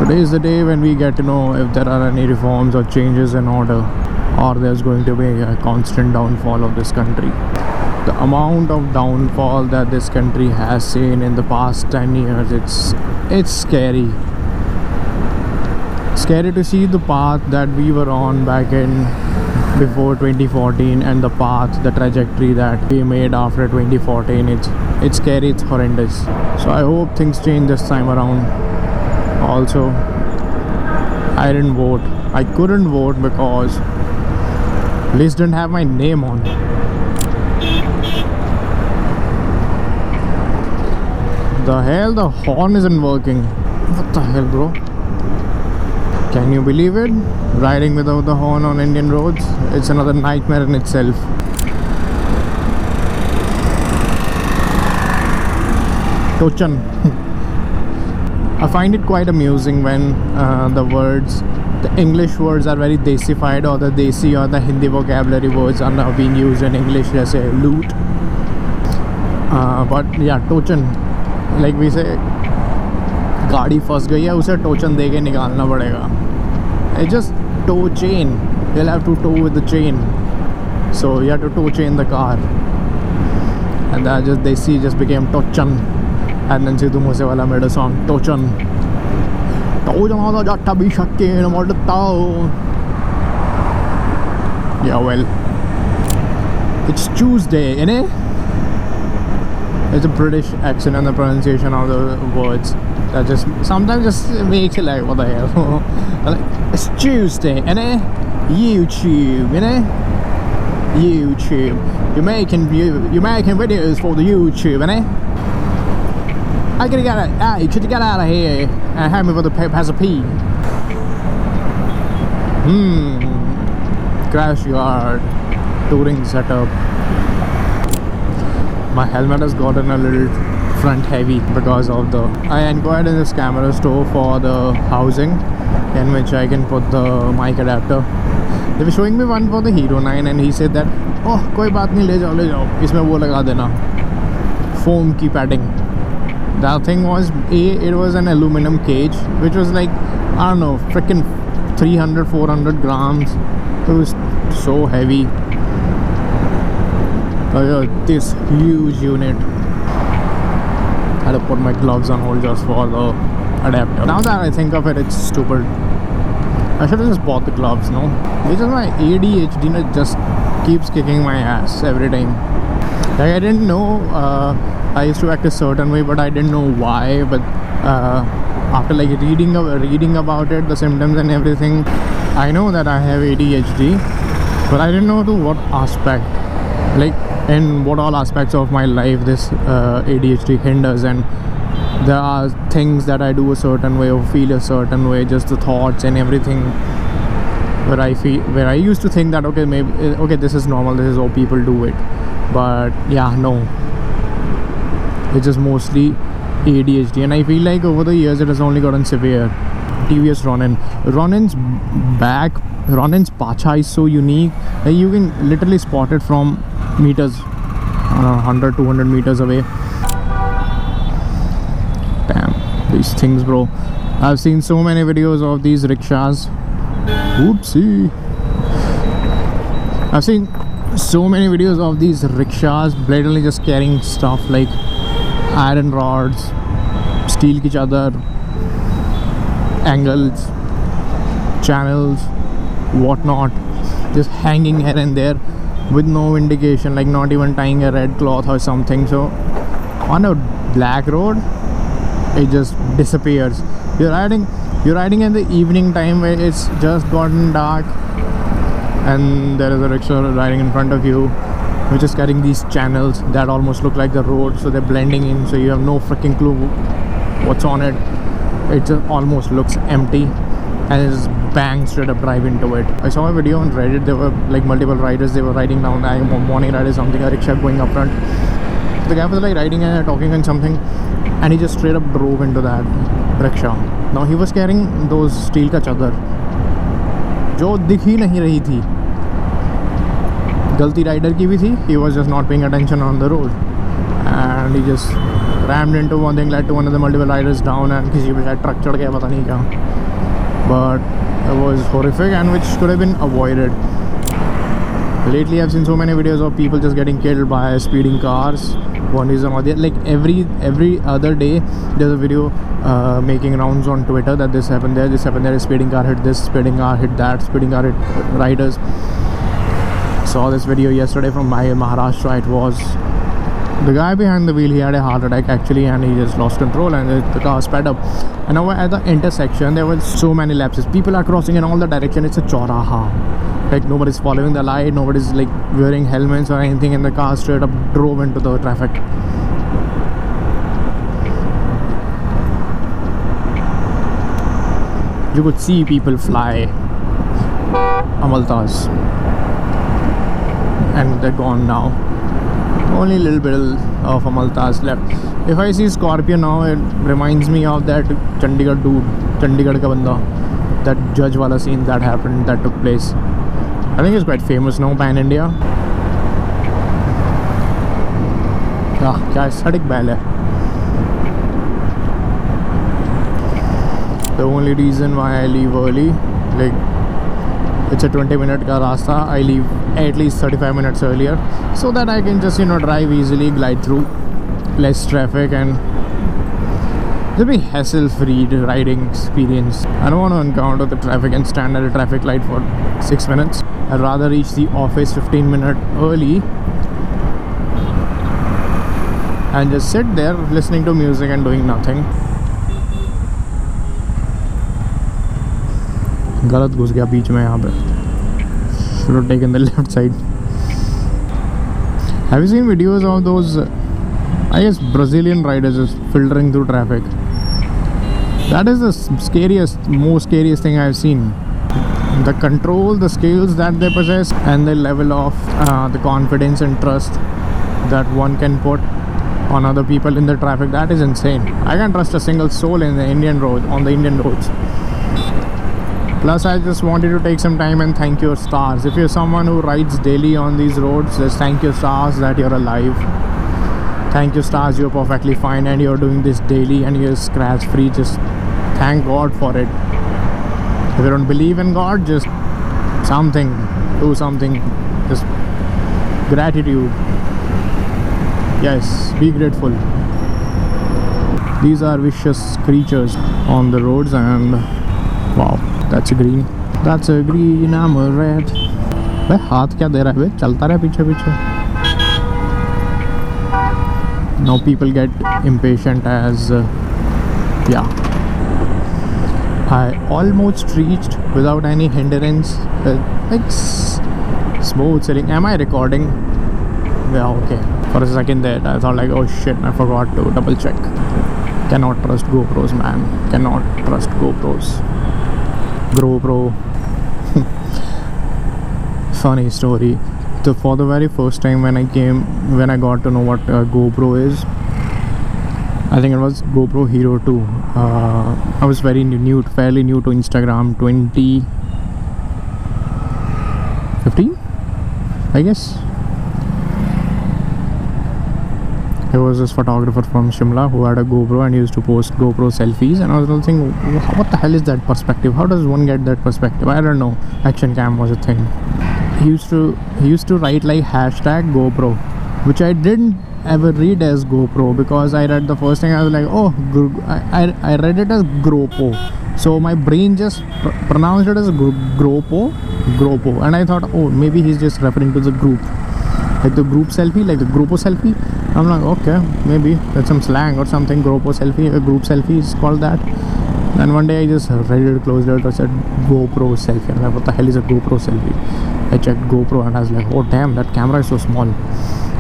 Today is the day when we get to know if there are any reforms or changes in order, or there's going to be a constant downfall of this country. The amount of downfall that this country has seen in the past 10 years, it's scary. Scary to see the path that we were on back in before 2014 and the path, the trajectory that we made after 2014. It's scary, it's horrendous. So I hope things change this time around. Also, I didn't vote. I couldn't vote because list didn't have my name on. The hell, the horn isn't working. What the hell, bro? Can you believe it? Riding without the horn on Indian roads, it's another nightmare in itself. Tochan. I find it quite amusing when the English words are very desified, or the desi or the Hindi vocabulary words are now being used in English, as a loot. But yeah, tochan, like we say, गाड़ी फंस गई है, उसे टोचन दे के निकालना पड़ेगा. It's just tow chain. You'll have to tow with the chain. So you have to tow chain the car. And that just desi just became tochan. And then Sidhu Moosewala made a song, Tochan. Yeah, well, it's Tuesday, innit? It's a British accent and the pronunciation of the words that just sometimes just makes it like, what the hell? Like, it's Tuesday, innit? YouTube, innit? YouTube. You're making videos for the YouTube, innit? I gotta get it. Hey, could you get out of here and help me with the pass a pee? Crash yard, touring setup. My helmet has gotten a little front heavy because of the. I inquired in this camera store for the housing in which I can put the mic adapter. They were showing me one for the Hero 9 and he said that, oh, koi baat nahi, le jao. Isme wo laga dena. Foam ki padding. That thing was, it was an aluminum cage, which was like, I don't know, freaking 300-400 grams. It was so heavy. This huge unit. I had to put my gloves on hold just for the adapter. Now that I think of it, it's stupid. I should have just bought the gloves, no? Which is my ADHD just keeps kicking my ass every time. Like, I didn't know I used to act a certain way, but I didn't know why. But after like reading about it, the symptoms and everything, I know that I have ADHD, but I didn't know to what aspect, like in what all aspects of my life this ADHD hinders. And there are things that I do a certain way or feel a certain way, just the thoughts and everything, where I used to think that okay, this is normal, this is how people do it. But yeah, no, it's just mostly ADHD, and I feel like over the years it has only gotten severe. TVS Ronin's pacha is so unique that you can literally spot it from meters, 100-200 meters away. Damn, these things, bro. I've seen so many videos of these rickshaws. Oopsie. I've seen so many videos of these rickshaws blatantly just carrying stuff like iron rods, steel ki chadar, angles, channels, whatnot, just hanging here and there with no indication, like not even tying a red cloth or something. So on a black road, it just disappears. You're riding in the evening time where it's just gotten dark, and there is a rickshaw riding in front of you, which is carrying these channels that almost look like the road, so they're blending in, so you have no freaking clue what's on it. It just almost looks empty, and it's just bang straight up drive into it. I saw a video on Reddit. There were like multiple riders, they were riding down a morning ride or something, a rickshaw going up front. The guy was like riding and talking and something, and he just straight up drove into that rickshaw. Now he was carrying those steel ka chadar जो दिख ही नहीं रही थी. गलती rider की भी थी. He was just not paying attention on the road, and he just rammed into one thing, led to one of the multiple riders down, and किसी पे शायद ट्रक चढ़ गया, पता नहीं क्या. but it was horrific and which could have been avoided. Lately I've seen so many videos of people just getting killed by speeding cars, one reason or the other. Like every other day there's a video making rounds on Twitter that this happened there, a speeding car hit this, speeding car hit that, speeding car hit riders. Saw this video yesterday from Maharashtra. It was the guy behind the wheel, he had a heart attack actually, and he just lost control and the car sped up. And now at the intersection there were so many lapses, people are crossing in all the direction. It's a chauraha, like nobody's following the light, nobody's like wearing helmets or anything, and the car straight up drove into the traffic. You could see people fly amaltas, and they're gone now. Only a little bit of amaltas left. If I see Scorpio now, it reminds me of that Chandigarh dude, Chandigarh ka banda, that judge wala scene that happened, that took place. I think it's quite famous now pan India. Ah, kya aesthetic bell hai. The only reason why I leave early, like it's a 20-minute ka rasta, I leave at least 35 minutes earlier so that I can just, you know, drive easily, glide through, less traffic, and there'll be hassle-free riding experience. I don't want to encounter the traffic and stand at a traffic light for 6 minutes. I'd rather reach the office 15 minutes early and just sit there listening to music and doing nothing. गलत घुस गया बीच में यहाँ पे. Should have taken the left side. Have you seen videos of those, I guess, Brazilian riders just filtering through traffic? That is the most scariest thing I've seen. The control, the skills that they possess, and the level of the confidence and trust that one can put on other people in the traffic, that is insane. I can't trust a single soul in the Indian road, on the Indian roads. Plus, I just wanted to take some time and thank your stars. If you're someone who rides daily on these roads, just thank your stars that you're alive. Thank your stars you're perfectly fine and you're doing this daily and you're scratch free. Just thank God for it. If you don't believe in God, just do something. Just gratitude. Yes, be grateful. These are vicious creatures on the roads, and wow. That's a green. That's a green. I'm a red. भाई हाथ क्या दे रहा है बे? चलता रहे पीछे पीछे. Now people get impatient as yeah. I almost reached without any hindrance. Like smooth sailing. Am I recording? Yeah, okay. For a second there, I thought like, oh shit, I forgot to double check. Cannot trust GoPros, man. Cannot trust GoPros. GoPro. Funny story. So for the very first time when I got to know what GoPro is, I think it was GoPro Hero 2. I was fairly new to Instagram. 2015, I guess. There was this photographer from Shimla who had a GoPro and he used to post GoPro selfies, and I was thinking, what the hell is that perspective? How does one get that perspective? I don't know. Action cam was a thing. He used to write like hashtag GoPro, which I didn't ever read as GoPro, because I read the first thing, I was like, oh, I read it as Gropo. So my brain just pronounced it as Gropo, and I thought, oh, maybe he's just referring to the group, like the group selfie, like the Gropo selfie. I'm like, okay, maybe that's some slang or something. Gropo selfie, a group selfie is called that. And one day I just read it closely, it said GoPro selfie. I'm like, what the hell is a GoPro selfie? I checked GoPro and I was like, oh damn, that camera is so small.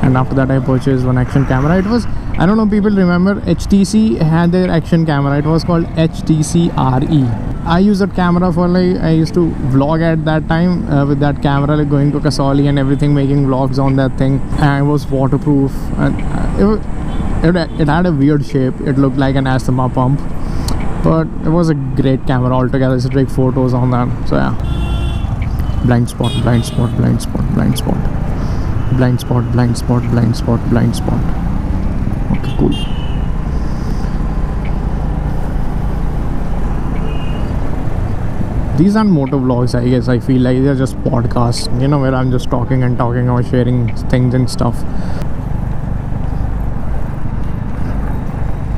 And after that I purchased one action camera. It was, I don't know, people remember HTC had their action camera. It was called HTC RE. I used that camera for like, I used to vlog at that time with that camera, like going to Kasoli and everything, making vlogs on that thing. And it was waterproof, and it had a weird shape. It looked like an asthma pump, but it was a great camera altogether. I used to take photos on that. So yeah, blind spot, blind spot, blind spot, blind spot, blind spot, blind spot, blind spot, blind spot. Okay, cool. These aren't motovlogs, I guess. I feel like they're just podcasts, you know, where I'm just talking and talking or sharing things and stuff.